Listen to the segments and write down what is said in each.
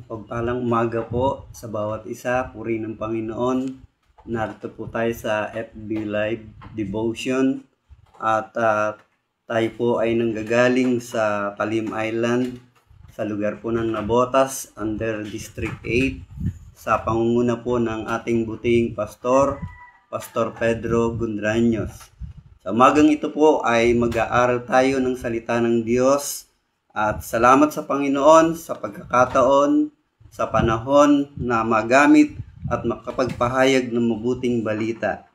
Pagpalang umaga po sa bawat isa, puri ng Panginoon. Narito po tayo sa FB Live Devotion at tayo po ay nanggagaling sa Talim Island sa lugar po ng Nabotas under District 8 sa pangunguna po ng ating buting pastor, Pastor Pedro Gundraños. Sa umagang ito po ay mag-aaral tayo ng salita ng Diyos. At salamat sa Panginoon sa pagkakataon, sa panahon na magamit at makapagpahayag ng mabuting balita.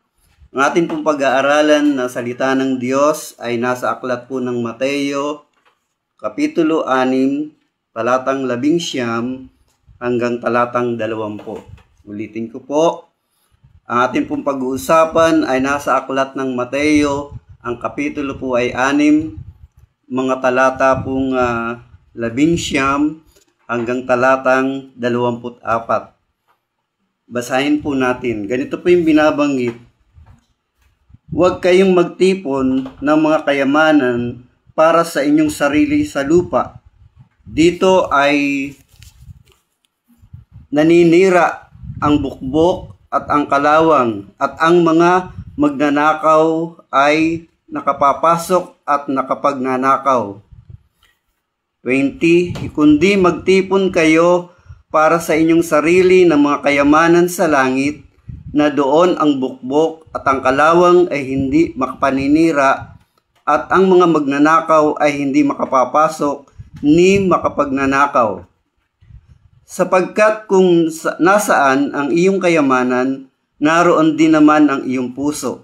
Ang ating pong pag-aaralan na salita ng Diyos ay nasa aklat po ng Mateo, Kapitulo 6, talatang 11 hanggang talatang 20. Ulitin ko po, ang ating pong pag-uusapan ay nasa aklat ng Mateo, ang kapitulo po ay 6, mga talata pong 11 hanggang talatang 24. Basahin po natin. Ganito po yung binabanggit. Huwag kayong magtipon ng mga kayamanan para sa inyong sarili sa lupa. Dito ay naninira ang bukbok at ang kalawang at ang mga magnanakaw ay nakapapasok at nakapagnanakaw. 20. Kundi magtipon kayo para sa inyong sarili ng mga kayamanan sa langit, na doon ang bukbok at ang kalawang ay hindi makapaninira at ang mga magnanakaw ay hindi makapapasok ni makapagnanakaw. Sapagkat kung nasaan ang iyong kayamanan, naroon din naman ang iyong puso.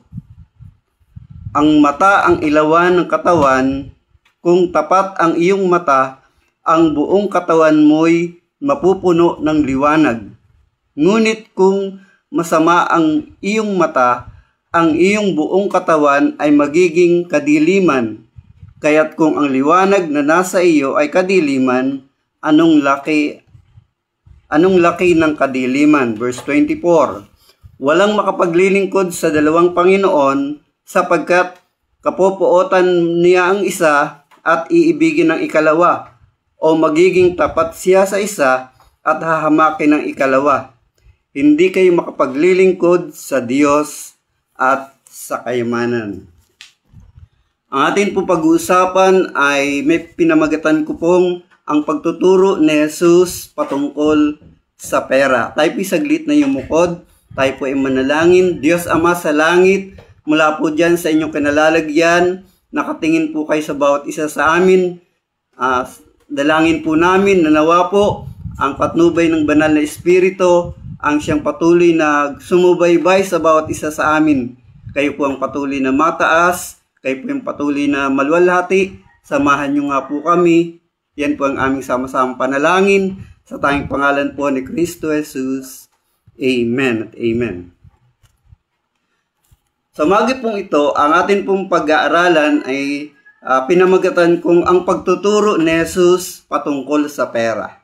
Ang mata ang ilawan ng katawan, kung tapat ang iyong mata, ang buong katawan mo'y mapupuno ng liwanag. Ngunit kung masama ang iyong mata, ang iyong buong katawan ay magiging kadiliman. Kaya't kung ang liwanag na nasa iyo ay kadiliman, anong laki ng kadiliman? Verse 24. Walang makapaglilingkod sa dalawang Panginoon, sapagkat kapopuotan niya ang isa at iibigin ang ikalawa, o magiging tapat siya sa isa at hahamakin ang ikalawa. Hindi kayo makapaglilingkod sa Diyos at sa kayamanan. Ang atin pong pag-uusapan ay may pinamagatan ko pong ang pagtuturo ni Jesus patungkol sa pera. Tayo po saglit na yumukod, tayo po ay manalangin. Diyos Ama sa langit, mula po dyan sa inyong kinalalagyan, nakatingin po kayo sa bawat isa sa amin. Dalangin po namin na nawa po ang patnubay ng banal na Espiritu, ang siyang patuloy na sumubaybay sa bawat isa sa amin. Kayo po ang patuloy na mataas, kayo po ang patuloy na maluwalhati. Samahan niyo nga po kami. Yan po ang aming sama-samang panalangin sa tanging pangalan po ni Kristo Jesus. Amen at amen. Sa umaga pong ito, ang atin pong pag-aaralan ay pinamagatan kung ang pagtuturo ni Jesus patungkol sa pera.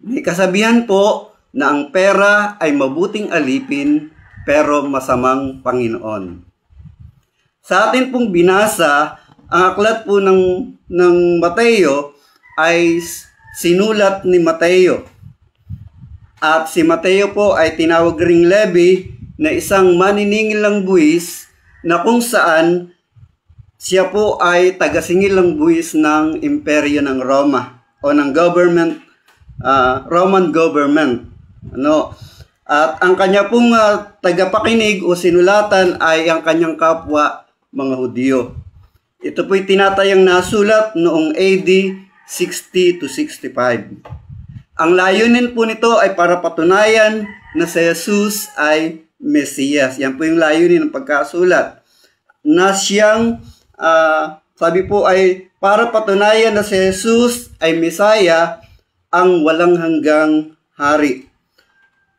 May kasabihan po na ang pera ay mabuting alipin pero masamang Panginoon. Sa atin pong binasa, ang aklat po ng Mateo ay sinulat ni Mateo. At si Mateo po ay tinawag ring Levi, na isang maniningil ng buwis, na kung saan siya po ay tagasingil ng buwis ng imperyo ng Roma o ng government, Roman government. At ang kanya pong tagapakinig o sinulatan ay ang kanyang kapwa mga Hudyo. Ito po'y tinatayang nasulat noong AD 60 to 65. Ang layunin po nito ay para patunayan na si Jesus ay Mesiyas. Yan po yung layunin ng pagkasulat. Na siyang, sabi po ay para patunayan na si Jesus ay Mesaya, ang walang hanggang hari.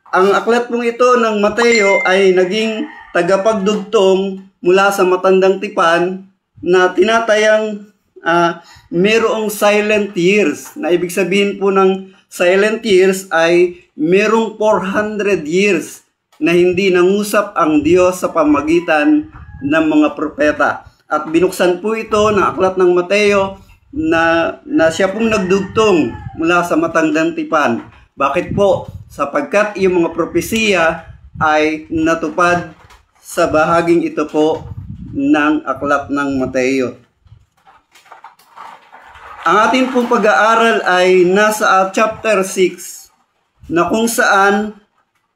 Ang aklat pong ito ng Mateo ay naging tagapagdugtong mula sa matandang tipan na tinatayang merong silent years. Na ibig sabihin po ng silent years ay merong 400 years na hindi nangusap ang Diyos sa pamagitan ng mga propeta. At binuksan po ito ng aklat ng Mateo na siya pong nagdugtong mula sa matandang tipan. Bakit po? Sapagkat yung mga propesiya ay natupad sa bahaging ito po ng aklat ng Mateo. Ang ating pong pag-aaral ay nasa chapter 6 na kung saan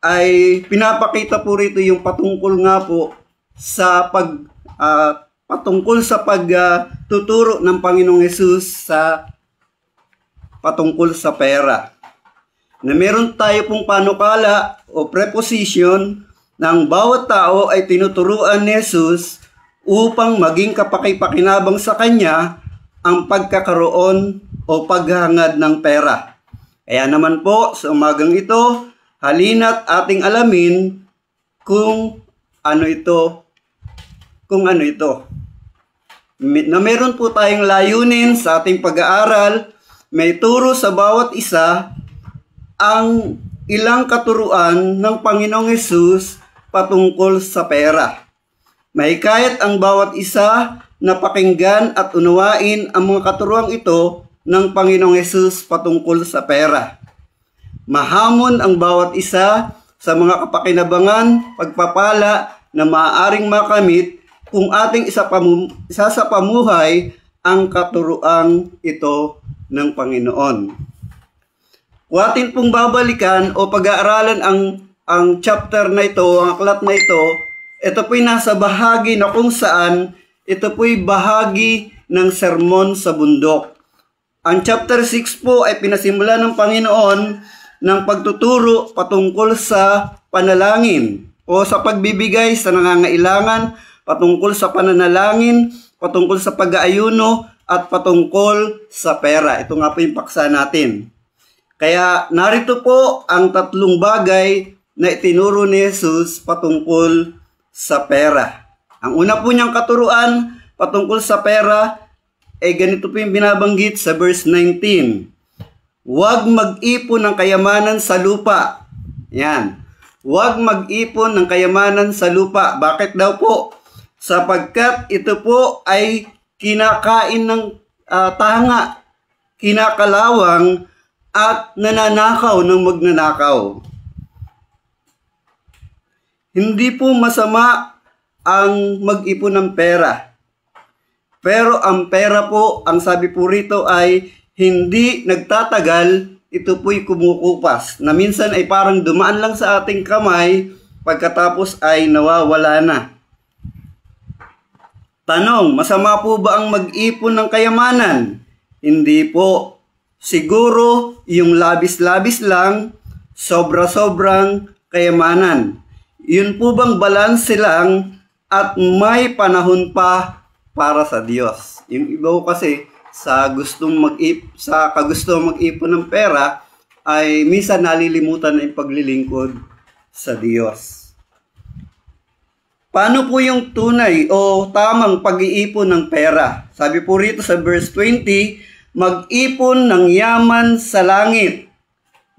ay pinapakita po rito yung patungkol nga po sa patungkol sa pagtuturo ng Panginoong Hesus sa patungkol sa pera. Na meron tayo pong panukala o preposition ng bawat tao ay tinuturuan ni Hesus upang maging kapaki-pakinabang sa kanya ang pagkakaroon o paghangad ng pera. Kaya naman po sa umagang ito, halina't ating alamin kung ano ito. Na meron po tayong layunin sa ating pag-aaral, may turo sa bawat isa ang ilang katuruan ng Panginoong Hesus patungkol sa pera. Mahikayat ang bawat isa na pakinggan at unawain ang mga katuruang ito ng Panginoong Hesus patungkol sa pera. Mahamon ang bawat isa sa mga kapakinabangan, pagpapala na maaaring makamit kung ating isa sa pamuhay ang katuruang ito ng Panginoon. Kung atin pong babalikan o pag-aaralan ang chapter na ito, ang aklat na ito po'y nasa bahagi na kung saan ito po'y bahagi ng sermon sa bundok. Ang chapter 6 po ay pinasimulan ng Panginoon ng pagtuturo patungkol sa panalangin o sa pagbibigay sa nangangailangan, patungkol sa pananalangin, patungkol sa pag-aayuno, at patungkol sa pera. Ito nga po yung paksa natin. Kaya narito po ang tatlong bagay na itinuro ni Jesus patungkol sa pera. Ang una po niyang katuruan patungkol sa pera ay ganito po yung binabanggit sa verse 19. Huwag mag-ipon ng kayamanan sa lupa. Yan. Huwag mag-ipon ng kayamanan sa lupa. Bakit daw po? Sapagkat ito po ay kinakain ng tanga, kinakalawang, at nananakaw ng magnanakaw. Hindi po masama ang mag-ipon ng pera. Pero ang pera po, ang sabi po rito ay hindi nagtatagal, ito po'y kumukupas. Na minsan ay parang dumaan lang sa ating kamay, pagkatapos ay nawawala na. Tanong, masama po ba ang mag-ipon ng kayamanan? Hindi po. Siguro yung labis-labis lang, sobra-sobrang kayamanan. Yun po bang balanse lang at may panahon pa para sa Diyos? Yung iba po kasi sa kagustong mag-ipon ng pera ay minsan nalilimutan na yung paglilingkod sa Diyos. Paano po yung tunay o tamang pag-iipon ng pera? Sabi po rito sa verse 20, mag-ipon ng yaman sa langit.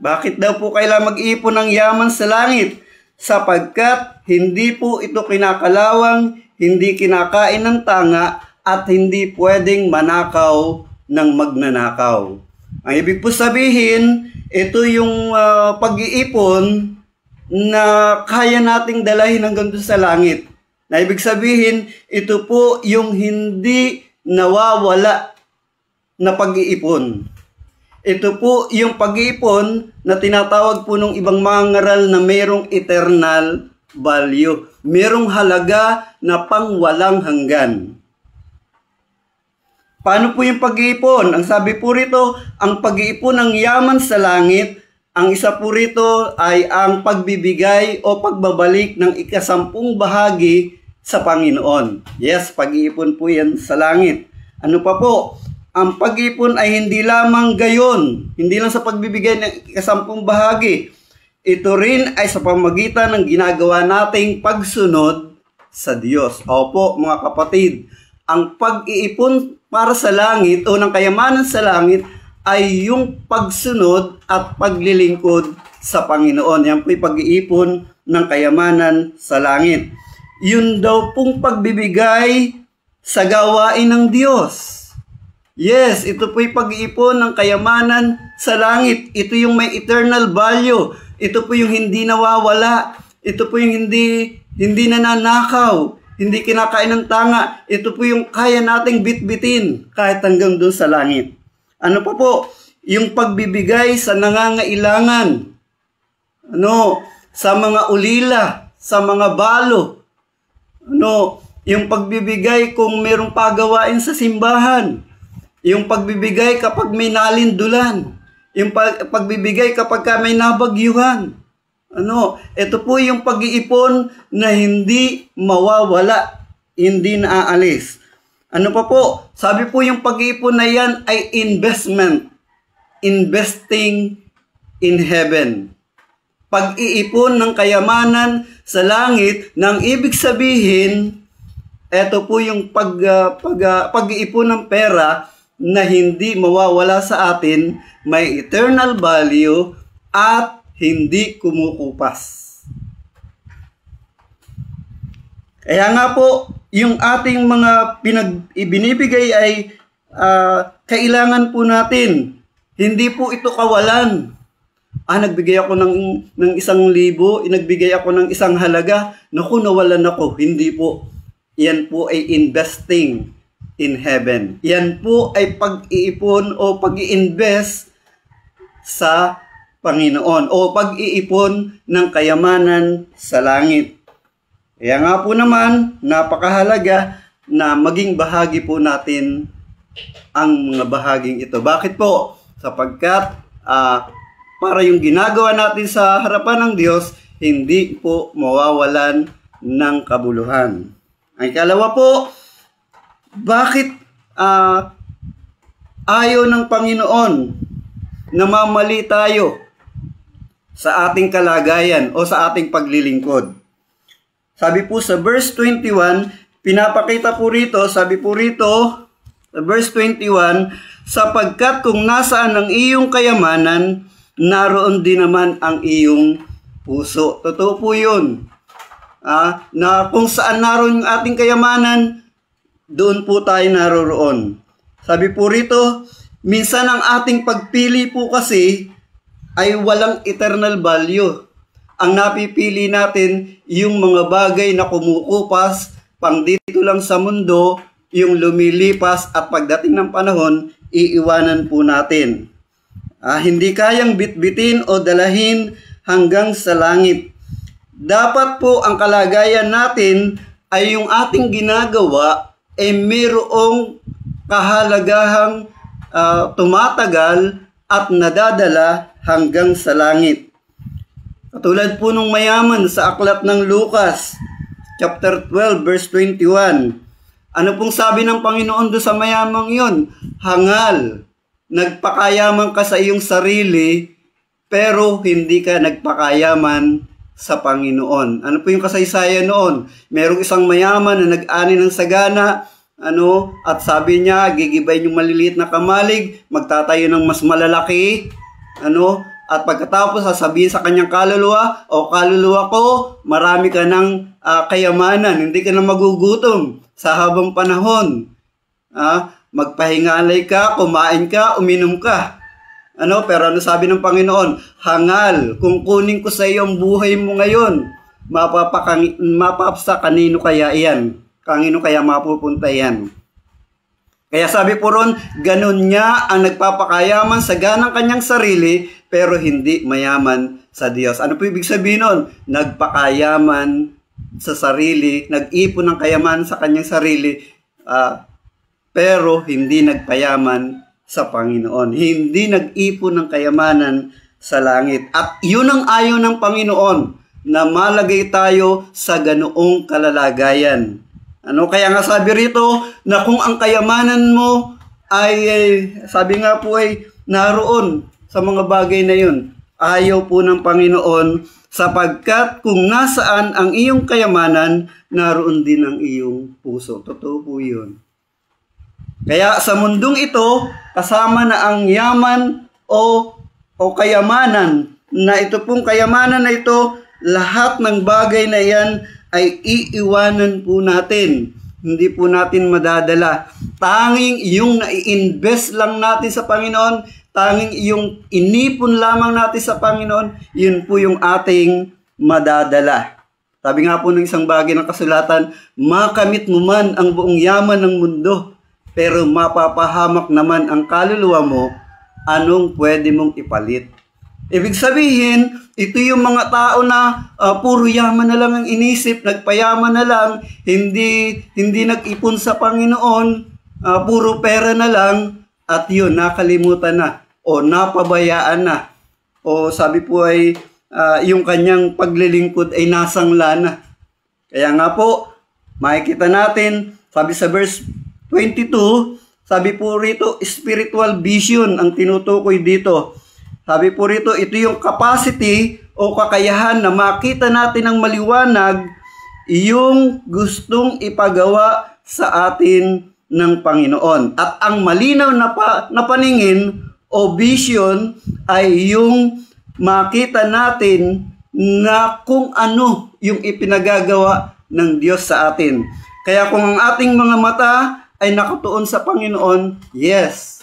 Bakit daw po kailangan mag-ipon ng yaman sa langit? Sapagkat hindi po ito kinakalawang, hindi kinakain ng tanga, at hindi pwedeng manakaw ng magnanakaw. Ang ibig po sabihin, ito yung pag-iipon na kaya nating dalahin hanggang doon sa langit. Na ibig sabihin, ito po yung hindi nawawala na pag-iipon. Ito po yung pag-iipon na tinatawag po ng ibang mga ngaral na merong eternal value. Merong halaga na pangwalang hanggan. Paano po yung pag-iipon? Ang sabi po rito, ang pag-iipon ng yaman sa langit, ang isa po rito ay ang pagbibigay o pagbabalik ng 10% bahagi sa Panginoon. Yes, pag-iipon po yan sa langit. Ano pa po? Ang pag-ipon ay hindi lamang gayon, hindi lang sa pagbibigay ng 10% bahagi. Ito rin ay sa pamagitan ng ginagawa nating pagsunod sa Diyos. Opo mga kapatid, ang pag-iipon para sa langit o ng kayamanan sa langit ay yung pagsunod at paglilingkod sa Panginoon. Yan po'y pag-iipon ng kayamanan sa langit. Yun daw pong pagbibigay sa gawain ng Diyos. Yes, ito po'y pag-iipon ng kayamanan sa langit. Ito yung may eternal value. Ito po yung hindi nawawala. Ito po yung hindi nananakaw. Hindi kinakain ng tanga. Ito po yung kaya nating bitbitin kahit hanggang doon sa langit. Ano pa po? Yung pagbibigay sa nangangailangan. Sa mga ulila, sa mga balo. Yung pagbibigay kung merong pagawain sa simbahan. Yung pagbibigay kapag may nalindulan. Yung pagbibigay kapag may nabagyuhan. Ito po yung pag-iipon na hindi mawawala, hindi naaalis. Ano pa po? Sabi po yung pag-iipon na yan ay investment. Investing in heaven. Pag-iipon ng kayamanan sa langit, nang ibig sabihin, ito po yung pag-iipon ng pera na hindi mawawala sa atin, may eternal value at hindi kumukupas. Kaya nga po, yung ating mga binibigay ay kailangan po natin. Hindi po ito kawalan. Nagbigay ako ng 1,000, nagbigay ako ng isang halaga, naku, nawalan ako. Hindi po. Yan po ay investing in heaven. Yan po ay pag-iipon o pag-i-invest sa Panginoon o pag-iipon ng kayamanan sa langit. Kaya nga po naman, napakahalaga na maging bahagi po natin ang mga bahaging ito. Bakit po? Sapagkat para yung ginagawa natin sa harapan ng Diyos, hindi po mawawalan ng kabuluhan. Ang ikalawa po, bakit ayaw ng Panginoon na mamali tayo sa ating kalagayan o sa ating paglilingkod? Sabi po sa verse 21, pinapakita po rito, sabi po rito, sa verse 21, sapagkat kung nasaan ang iyong kayamanan, naroon din naman ang iyong puso. Totoo po yun. Na kung saan naroon ang ating kayamanan, doon po tayo naroroon. Sabi po rito, minsan ang ating pagpili po kasi ay walang eternal value. Ang napipili natin, yung mga bagay na kumukupas, pang dito lang sa mundo, yung lumilipas at pagdating ng panahon, iiwanan po natin. Hindi kayang bitbitin o dalahin hanggang sa langit. Dapat po ang kalagayan natin ay yung ating ginagawa ay mayroong kahalagahang tumatagal at nadadala hanggang sa langit. Katulad po nung mayaman sa aklat ng Lucas, chapter 12, verse 21. Ano pong sabi ng Panginoon doon sa mayamang yon? Hangal, nagpakayaman ka sa iyong sarili, pero hindi ka nagpakayaman sa Panginoon. Ano po yung kasaysayan noon? Merong isang mayaman na nag-ani ng sagana, at sabi niya, gigibayin yung maliliit na kamalig, magtatayo ng mas malalaki, at pagkatapos sasabihin sa kanyang kaluluwa, o kaluluwa ko, marami ka ng kayamanan, hindi ka na magugutom sa habang panahon. Magpahingalay ka, kumain ka, uminom ka. Pero ano sabi ng Panginoon? Hangal, kung kunin ko sa iyo ang buhay mo ngayon, mapapsa kanino kaya iyan? Kanino kaya mapupunta yan? Kaya sabi po ron, ganun niya ang nagpapakayaman sa ganang kanyang sarili, pero hindi mayaman sa Diyos. Ano po ibig sabihin nun? Nagpakayaman sa sarili, nag-ipon ng kayaman sa kanyang sarili, pero hindi nagpayaman sa Panginoon. Hindi nag-ipon ng kayamanan sa langit. At yun ang ayaw ng Panginoon, na malagay tayo sa ganoong kalalagayan. Kaya nga sabi rito, na kung ang kayamanan mo ay sabi nga po ay naroon sa mga bagay na yun, ayaw po ng Panginoon, sapagkat kung nasaan ang iyong kayamanan, naroon din ang iyong puso. Totoo po yun. Kaya sa mundong ito, kasama na ang yaman o kayamanan, na ito pong kayamanan na ito, lahat ng bagay na yan ay iiwanan po natin. hindi po natin madadala. Tanging yung nai-invest lang natin sa Panginoon, tanging yung inipon lamang natin sa Panginoon, yun po yung ating madadala. Sabi nga po ng isang bagay ng kasulatan, makamit mo man ang buong yaman ng mundo, pero mapapahamak naman ang kaluluwa mo, anong pwede mong ipalit? Ibig sabihin, ito yung mga tao na puro yaman na lang ang inisip, nagpayaman na lang, hindi nag-ipon sa Panginoon, puro pera na lang, at yun, nakalimutan na, o napabayaan na. O sabi po ay, yung kanyang paglilingkod ay nasangla na. Kaya nga po, makikita natin, sabi sa verse 22, sabi po rito, spiritual vision ang tinutukoy dito. Sabi po rito, ito yung capacity o kakayahan na makita natin ng maliwanag yung gustong ipagawa sa atin ng Panginoon. At ang malinaw na paningin o vision ay yung makita natin na kung ano yung ipinagagawa ng Diyos sa atin. Kaya kung ang ating mga mata ay nakatuon sa Panginoon, yes,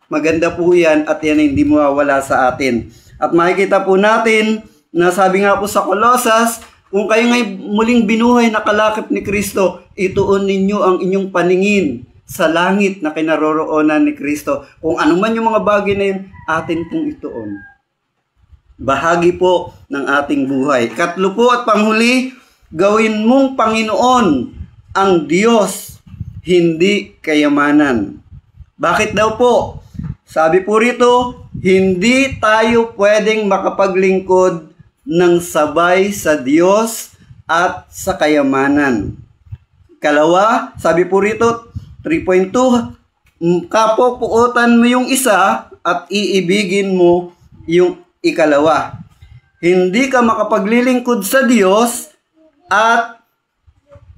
maganda po yan at yan hindi mawawala sa atin. At makikita po natin na sabi nga po sa Colosas, kung kayo ngay muling binuhay na kalakip ni Kristo, ituon ninyo ang inyong paningin sa langit na kinaroroonan ni Kristo. Kung ano man yung mga bagay na yun, atin pong ituon. Bahagi po ng ating buhay. Katlo po at panghuli, gawin mong Panginoon ang Diyos, hindi kayamanan. Bakit daw po? Sabi po rito, hindi tayo pwedeng makapaglingkod ng sabay sa Diyos at sa kayamanan. Kalawa, sabi po rito, 3.2, kapupuotan mo yung isa at iibigin mo yung ikalawa. Hindi ka makapaglilingkod sa Diyos at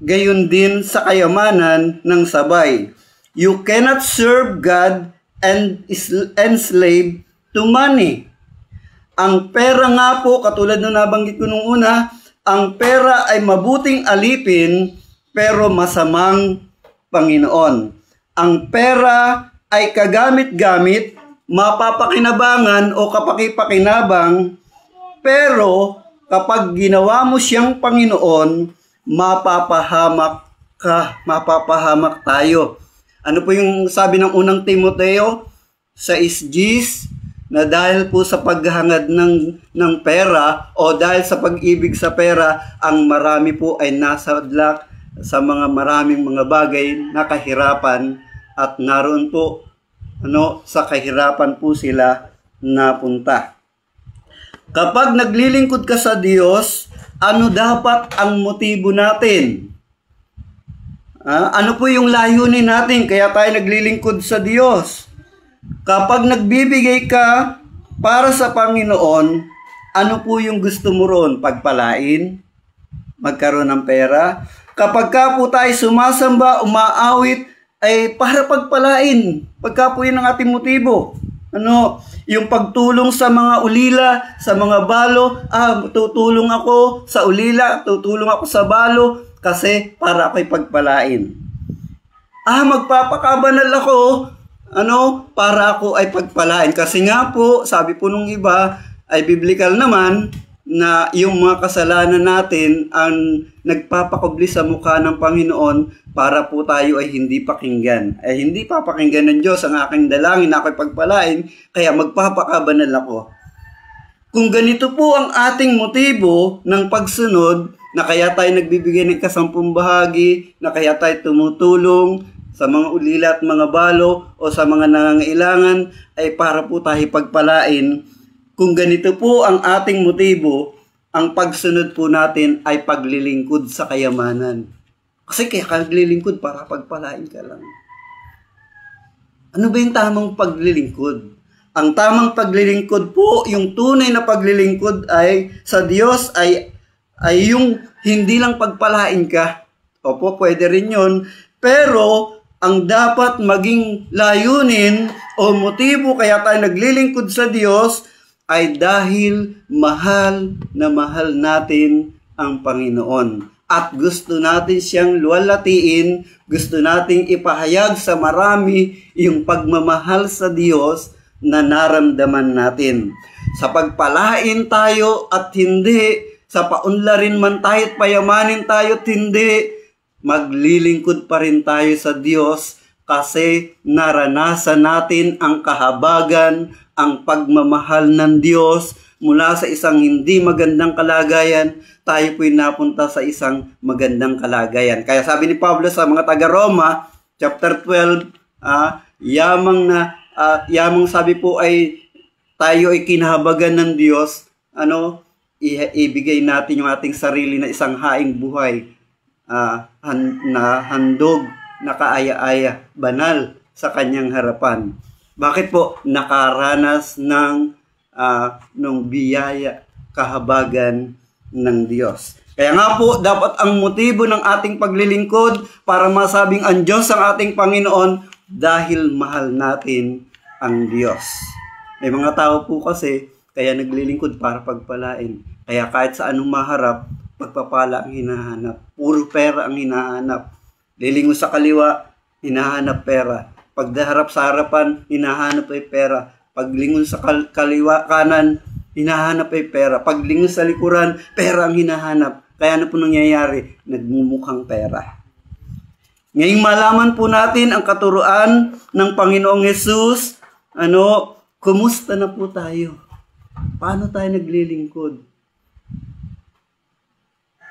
gayon din sa kayamanan ng sabay. You cannot serve God and enslave to money. Ang pera nga po, katulad na nabanggit ko nung una, ang pera ay mabuting alipin pero masamang Panginoon. Ang pera ay kagamit-gamit, mapapakinabangan o kapakipakinabang, pero kapag ginawa mo siyang Panginoon, mapapahamak ka, mapapahamak tayo. Ano po yung sabi ng unang Timoteo sa 6:10 na dahil po sa paghangad ng pera o dahil sa pag-ibig sa pera, ang marami po ay nasadlak sa mga maraming mga bagay na kahirapan at naroon po sa kahirapan po sila napunta. Kapag naglilingkod ka sa Diyos, ano dapat ang motibo natin? Ano po yung layunin natin kaya tayo naglilingkod sa Diyos? Kapag nagbibigay ka para sa Panginoon, ano po yung gusto mo ron? Pagpalain? Magkaroon ng pera? Kapag ka po tayo sumasamba, umaawit, ay para pagpalain. Pagka po yun ang ating motibo. Yung pagtulong sa mga ulila, sa mga balo, tutulong ako sa ulila, tutulong ako sa balo, kasi para ako'y pagpalain. Magpapakabanal ako, para ako ay pagpalain. Kasi nga po, sabi po nung iba, ay biblical naman, na yung mga kasalanan natin ang nagpapakubli sa mukha ng Panginoon para po tayo ay hindi pakinggan. Ay hindi papakinggan ng Diyos ang aking dalangin na ako'y pagpalain, kaya magpapakabanal ako. Kung ganito po ang ating motibo ng pagsunod, na kaya tayo nagbibigay ng 10 bahagi, na kaya tayo tumutulong sa mga ulila at mga balo o sa mga nangangailangan, ay para po tayo pagpalain. Kung ganito po ang ating motibo, ang pagsunod po natin ay paglilingkod sa kayamanan. Kasi kaya paglilingkod para pagpalain ka lang. Ano ba yung tamang paglilingkod? Ang tamang paglilingkod po, yung tunay na paglilingkod ay sa Diyos ay yung hindi lang pagpalain ka. Opo, pwede rin yun. Pero ang dapat maging layunin o motibo kaya tayo naglilingkod sa Diyos ay dahil mahal na mahal natin ang Panginoon. at gusto natin siyang luwalhatiin, gusto nating ipahayag sa marami yung pagmamahal sa Diyos na naramdaman natin. Sa pagpalain tayo at hindi, sa paunlarin man tayo at payamanin tayo at hindi, maglilingkod pa rin tayo sa Diyos kasi naranasan natin ang kahabagan, ang pagmamahal ng Diyos. Mula sa isang hindi magandang kalagayan, tayo po'y napunta sa isang magandang kalagayan. Kaya sabi ni Pablo sa mga taga-Roma, chapter 12, yamang sabi po ay tayo ay kinahabagan ng Diyos, ibigay natin yung ating sarili na isang haing buhay, na handog, na kaaya-aya, banal sa kanyang harapan. Bakit po? Nakaranas ng biyaya, kahabagan ng Diyos. Kaya nga po, dapat ang motibo ng ating paglilingkod para masabing ang Diyos ang ating Panginoon dahil mahal natin ang Diyos. May mga tao po kasi, kaya naglilingkod para pagpalain. Kaya kahit sa anong maharap, pagpapala ang hinahanap. Puro pera ang hinahanap. Lilingon sa kaliwa, hinahanap pera. Pagdaharap sa harapan, hinahanap ay pera. Paglingon sa kaliwa, kanan, hinahanap ay pera. Paglingon sa likuran, pera ang hinahanap. Kaya ano po nangyayari? Nagmumukhang pera. Ngayong malaman po natin ang katuruan ng Panginoong Hesus, kumusta na po tayo? Paano tayo naglilingkod?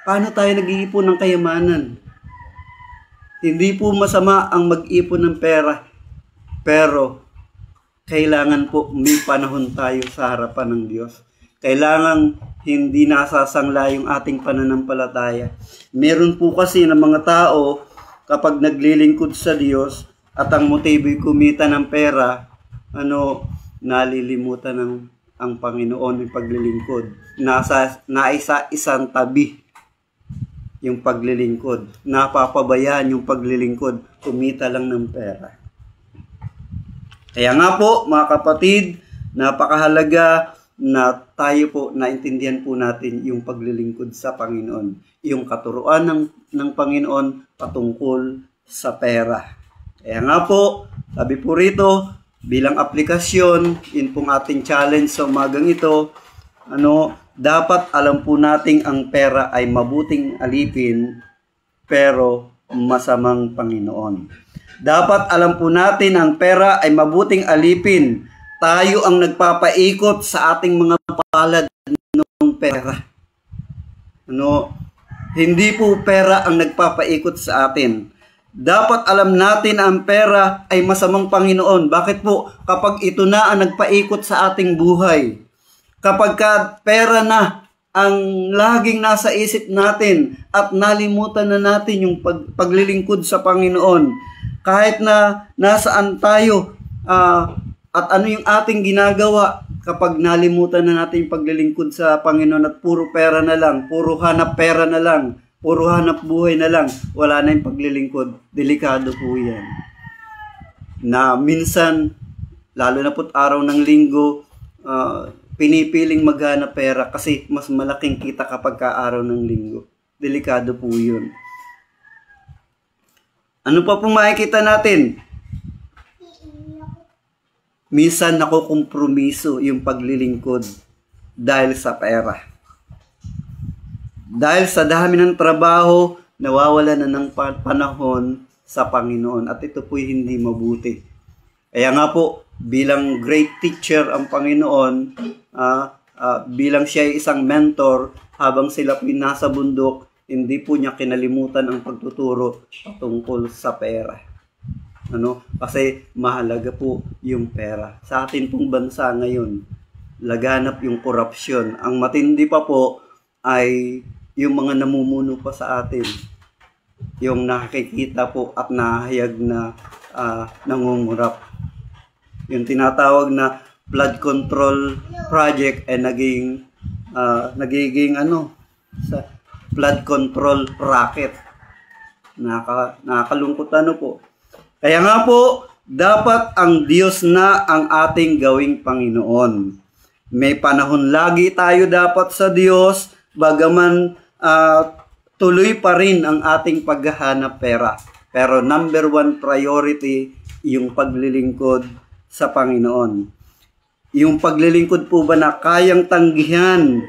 Paano tayo nag-iipon ng kayamanan? Hindi po masama ang mag-ipon ng pera, pero kailangan po may panahon tayo sa harapan ng Diyos. Kailangan hindi nasasangla yung ating pananampalataya. Meron po kasi ng mga tao kapag naglilingkod sa Diyos at ang motibo'y kumita ng pera, nalilimutan ng ang Panginoon yung paglilingkod. Naisa isang tabi yung paglilingkod. Napapabayaan yung paglilingkod. Kumita lang ng pera. Kaya nga po, mga kapatid, napakahalaga na tayo po, naintindihan po natin yung paglilingkod sa Panginoon. Yung katuruan ng Panginoon patungkol sa pera. Kaya nga po, sabi po rito, bilang aplikasyon, yun pong ating challenge sa umagang ito, dapat alam po nating ang pera ay mabuting alipin, pero masamang Panginoon. Dapat alam po natin ang pera ay mabuting alipin. Tayo ang nagpapaikot sa ating mga palad ng pera. Hindi po pera ang nagpapaikot sa atin. Dapat alam natin ang pera ay masamang Panginoon. Bakit po? Kapag ito na ang nagpaikot sa ating buhay. Kapag pera na ang laging nasa isip natin at nalimutan na natin yung paglilingkod sa Panginoon. Kahit na nasaan tayo at ano yung ating ginagawa, kapag nalimutan na natin yung paglilingkod sa Panginoon at puro pera na lang, puro hanap pera na lang, puro hanap buhay na lang, wala na yung paglilingkod, delikado po yan. Na minsan, lalo na po't araw ng linggo, pinipiling maghanap pera kasi mas malaking kita kapag araw ng linggo. Delikado po yun. Ano pa pong makikita natin? Minsan nakukompromiso yung paglilingkod dahil sa pera. Dahil sa dami ng trabaho, nawawala na ng panahon sa Panginoon. At ito po'y hindi mabuti. Kaya nga po, bilang great teacher ang Panginoon, bilang siya ay isang mentor, habang sila po'y nasa bundok, hindi po niya kinalimutan ang pagtuturo tungkol sa pera. Kasi mahalaga po yung pera. Sa atin pong bansa ngayon, laganap yung korupsyon. Ang matindi pa po ay yung mga namumuno pa sa atin. Yung nakikita po at nahayag na nangungurap. Yung tinatawag na flood control project ay nagiging sa flood control racket. Nakakalungkot po. Kaya nga po, dapat ang Diyos na ang ating gawing Panginoon. May panahon lagi tayo dapat sa Diyos, bagaman tuloy pa rin ang ating paghahanap pera. Pero number one priority, yung paglilingkod sa Panginoon. Yung paglilingkod po ba na kayang tanggihan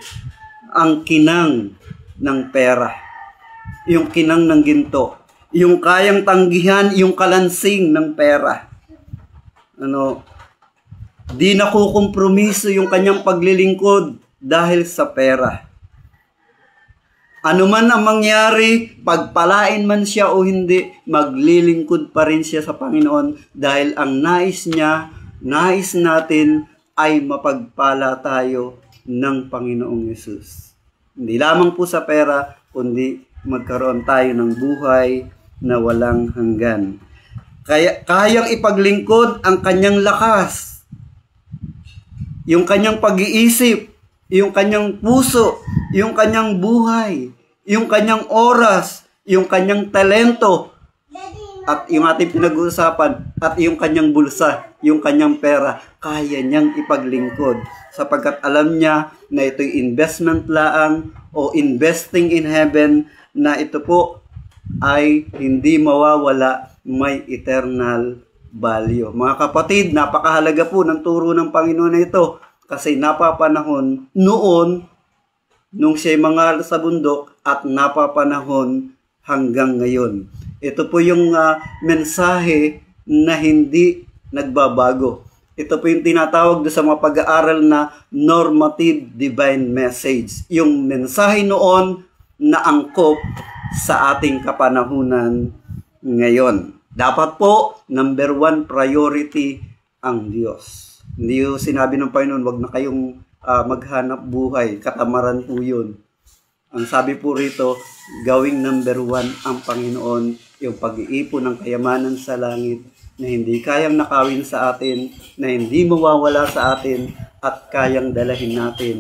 ang kinang ng pera, yung kinang ng ginto, yung kayang tanggihan yung kalansing ng pera. Di nakukompromiso yung kanyang paglilingkod dahil sa pera. Ano man ang mangyari, pagpalain man siya o hindi, maglilingkod pa rin siya sa Panginoon dahil ang nais niya, nais natin ay mapagpala tayo ng Panginoong Yesus. Hindi lamang po sa pera, kundi magkaroon tayo ng buhay na walang hanggan. Kaya kayang ipaglingkod ang kanyang lakas, yung kanyang pag-iisip, yung kanyang puso, yung kanyang buhay, yung kanyang oras, yung kanyang talento, at yung ating pinag-uusapan, at yung kanyang bulsa, yung kanyang pera, kaya niyang ipaglingkod. Sapagkat alam niya na ito'y investment laang o investing in heaven, na ito po ay hindi mawawala, may eternal value. Mga kapatid, napakahalaga po ng turo ng Panginoon na ito. Kasi napapanahon noon, nung siya'y mangaral sa bundok, at napapanahon hanggang ngayon. Ito po yung mensahe na hindi nagbabago. Ito po yung tinatawag sa mga pag-aaral na normative divine message. Yung mensahe noon na angkop sa ating kapanahunan ngayon. Dapat po, number one priority ang Diyos. Hindi yung sinabi ng Panginoon, wag na kayong maghanap buhay. Katamaran po yun. Ang sabi po rito, gawing number one ang Panginoon, yung pag-iipon ng kayamanan sa langit na hindi kayang nakawin sa atin, na hindi mawawala sa atin, at kayang dalahin natin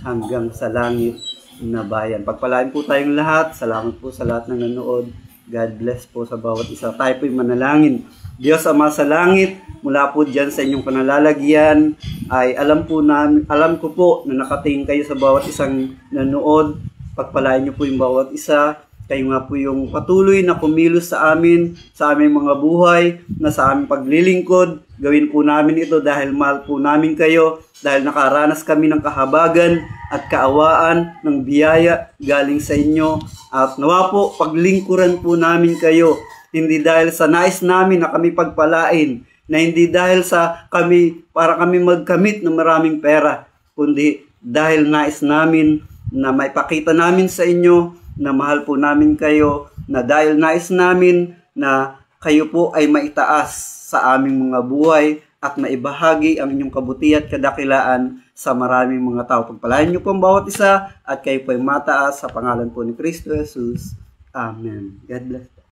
hanggang sa langit na bayan. Pagpalain po tayong lahat. Salamat po sa lahat ng nanood. God bless po sa bawat isa. Tayo po'y manalangin. Diyos Ama sa langit, mula po dyan sa inyong panalalagyan, ay alam ko po na nakatingin kayo sa bawat isang nanood. Pagpalain niyo po yung bawat isa. Kayo nga po yung patuloy na kumilos sa amin, sa aming mga buhay, na sa aming paglilingkod. Gawin po namin ito dahil mahal po namin kayo, dahil nakaranas kami ng kahabagan at kaawaan ng biyaya galing sa inyo. At nawa po, paglingkuran po namin kayo, hindi dahil sa nais namin na kami pagpalain, na hindi dahil sa para kami magkamit ng maraming pera, kundi dahil nais namin na maipakita namin sa inyo na mahal po namin kayo, na dahil nais namin na kayo po ay maitaas sa aming mga buhay at maibahagi ang inyong kabutihan at kadakilaan sa maraming mga tao. Pagpalain niyo po ang bawat isa at kayo po ay mataas sa pangalan po ni Kristo Jesus. Amen. God bless.